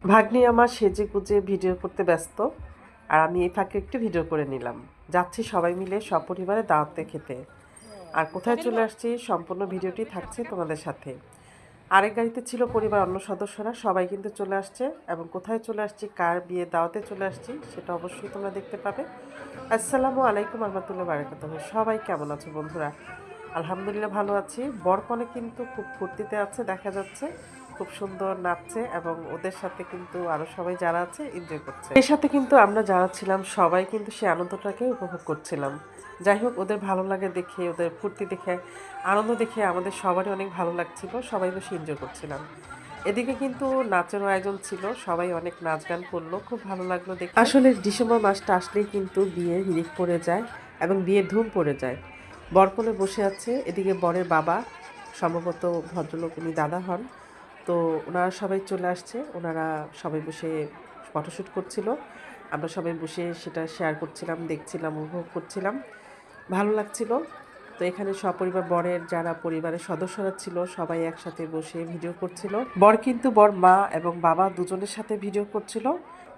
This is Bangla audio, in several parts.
ভাগ্নি আমার সেজেগুজে ভিডিও করতে ব্যস্ত, আর আমি এই ফাঁকে একটু ভিডিও করে নিলাম। যাচ্ছি সবাই মিলে সপরিবারে দাওয়াতে খেতে। আর কোথায় চলে আসছি সম্পূর্ণ ভিডিওটি থাকছে তোমাদের সাথে। আরেক গাড়িতে ছিল পরিবার অন্য সদস্যরা, সবাই কিন্তু চলে আসছে, এবং কোথায় চলে আসছি, কার বিয়ে দাওয়াতে চলে আসছি সেটা অবশ্যই তোমরা দেখতে পাবে। আসসালামু আলাইকুম রহমতুল্লাহ বারাকাতুহু। সবাই কেমন আছো বন্ধুরা? আলহামদুলিল্লাহ ভালো আছি। বরকনে কিন্তু খুব ফুর্তিতে আছে, দেখা যাচ্ছে খুব সুন্দর নাচছে, এবং ওদের সাথে কিন্তু আরো সবাই যারা আছে এনজয় করছে। এর সাথে কিন্তু আমরা যারা ছিলাম সবাই কিন্তু সেই আনন্দটাকে উপভোগ করছিলাম। যাই হোক, ওদের ভালো লাগে দেখে, ওদের ফুর্তি দেখে, আনন্দ দেখে আমাদের সবারই অনেক ভালো লাগছিল, সবাই বসে এনজয় করছিলাম। এদিকে কিন্তু নাচের আয়োজন ছিল, সবাই অনেক নাচ গান করলো, খুব ভালো লাগলো দেখে। আসলে ডিসেম্বর মাসটা আসলেই কিন্তু বিয়ের হিড়িক পড়ে যায় এবং বিয়ের ধুম পড়ে যায়। বরকনে বসে আছে, এদিকে বরের বাবা, সম্ভবত ভদ্রলোক উনি দাদা হন। তো ওনারা সবাই চলে আসছে, ওনারা সবাই বসে ফটোশ্যুট করছিল। আমরা সবাই বসে সেটা শেয়ার করছিলাম, দেখছিলাম, উপভোগ করছিলাম, ভালো লাগছিল। তো এখানে সপরিবার বরের যারা পরিবারের সদস্যরা ছিল সবাই একসাথে বসে ভিডিও করছিল। বর কিন্তু বর মা এবং বাবা দুজনের সাথে ভিডিও করছিল।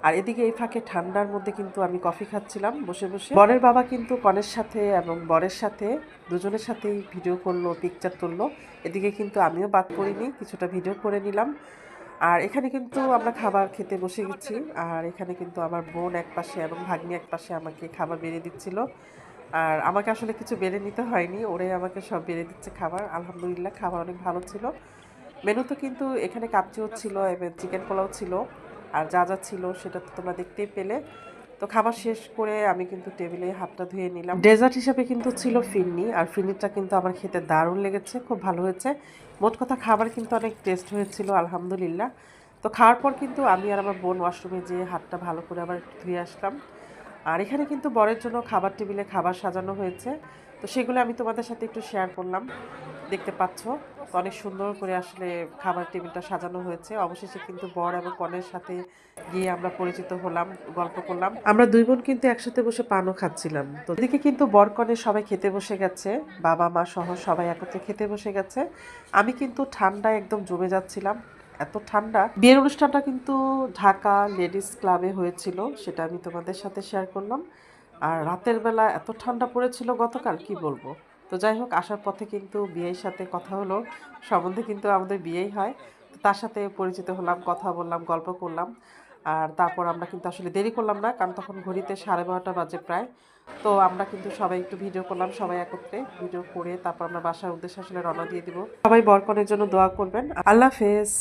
আর এদিকে এই ফাঁকে ঠান্ডার মধ্যে কিন্তু আমি কফি খাচ্ছিলাম বসে বসে। বরের বাবা কিন্তু কনের সাথে এবং বরের সাথে দুজনের সাথেই ভিডিও করলো, পিকচার তুললো। এদিকে কিন্তু আমিও বাদ করিনি, কিছুটা ভিডিও করে নিলাম। আর এখানে কিন্তু আমরা খাবার খেতে বসে গেছি। আর এখানে কিন্তু আমার বোন এক পাশে এবং ভাগ্নি এক পাশে আমাকে খাবার বেড়ে দিচ্ছিল। আর আমাকে আসলে কিছু বেড়ে নিতে হয়নি, ওরাই আমাকে সব বেড়ে দিচ্ছে খাবার। আলহামদুলিল্লাহ খাবার অনেক ভালো ছিল। মেনুতে কিন্তু এখানে কাচ্চিও ছিল এবং চিকেন পোলাও ছিল। আর যা যা ছিল সেটা তো তোমরা দেখতেই পেলে। তো খাবার শেষ করে আমি কিন্তু টেবিলে হাতটা ধুয়ে নিলাম। ডেজার্ট হিসাবে কিন্তু ছিল ফিরনি, আর ফিরনিটা কিন্তু আমার খেতে দারুণ লেগেছে, খুব ভালো হয়েছে। মোট কথা খাবার কিন্তু অনেক টেস্ট হয়েছিল আলহামদুলিল্লাহ। তো খাওয়ার পর কিন্তু আমি আর আমার বোন ওয়াশরুমে যেয়ে হাতটা ভালো করে আবার ধুয়ে আসলাম। আর এখানে কিন্তু বরের জন্য খাবার টেবিলে খাবার সাজানো হয়েছে। তো সেগুলো আমি তোমাদের সাথে একটু শেয়ার করলাম, দেখতে পাচ্ছ। তো অনেক সুন্দর করে আসলে খাবার টেবিলটা সাজানো হয়েছে। অবশেষে কিন্তু বর এবং কনের সাথে গিয়ে আমরা পরিচিত হলাম, গল্প করলাম। আমরা দুই বোন কিন্তু একসাথে বসে পানও খাচ্ছিলাম। তো এদিকে কিন্তু বর কনে সবাই খেতে বসে গেছে, বাবা মা সহ সবাই একত্রে খেতে বসে গেছে। আমি কিন্তু ঠান্ডায় একদম জমে যাচ্ছিলাম, এত ঠান্ডা। বিয়ের অনুষ্ঠানটা কিন্তু ঢাকা লেডিস ক্লাবে হয়েছিল, সেটা আমি তোমাদের সাথে শেয়ার করলাম। আর রাতের বেলা এত ঠান্ডা পড়েছিল গতকাল, কি বলবো। তো যাই হোক, আসার পথে কিন্তু বিয়ের সাথে কথা হলো, সম্বন্ধে কিন্তু আমাদের বিয়েই হয়। তো তার সাথে পরিচিত হলাম, কথা বললাম, গল্প করলাম। আর তারপর আমরা কিন্তু আসলে দেরি করলাম না, কারণ তখন ঘড়িতে 12:30 বাজে প্রায়। তো আমরা কিন্তু সবাই একটু ভিডিও করলাম, সবাই একত্রে ভিডিও করে তারপর আমরা বাসার উদ্দেশ্যে আসলে রওনা দিয়ে দিব। সবাই বরকনের জন্য দোয়া করবেন। আল্লাহ হাফেজ।